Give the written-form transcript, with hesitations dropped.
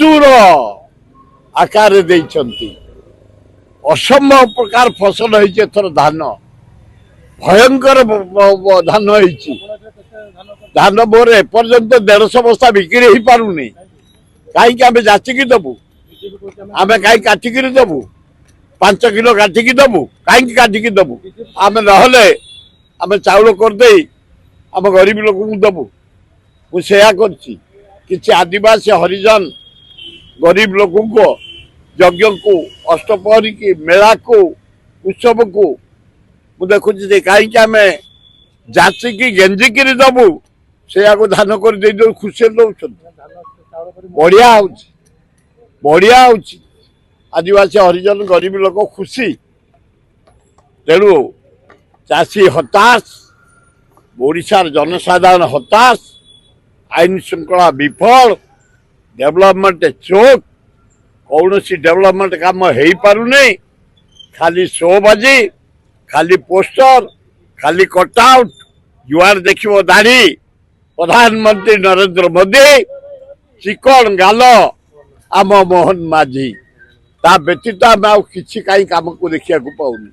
प्रचुर आकार देइछंती असंभव प्रकार फसल होइछे थर धान भयंकर धान होइछी धान मोर एपर्यंत 150 बस्ता बिक्री हो पारुनी कहीं आम जाचिकी दबु आम कहीं काटिकी दबु 5 किलो काटिकी दबु कहीं काटिकी दबु आम नहले आम चाउल करदे आम गरीब लोक दबु मुझे किसी आदिवासी हरिजन गरीब लोक यज्ञ को अष्टपहरी की मेला को उत्सव को मुझे देखुची कहीं आम जाचिकी गेंजिकी दबु से धान कर दे खुशी दौरान बढ़िया आदिवासी हरिजन गरीब लोक खुशी तेणु चाषी हताश ओडिशार जनसाधारण हताश आईन श्रृंखला विफल डेवलपमेंट चोक कौन डेवलपमेंट काम हो पारुनी खाली शोबाजी खाली पोस्टर खाली कटआउट जुआर देखियो दाढ़ी प्रधानमंत्री नरेंद्र मोदी चिकन गाल आम मोहन माझी ता व्यतीत आम किसी कहीं काम को देखा पाऊनी।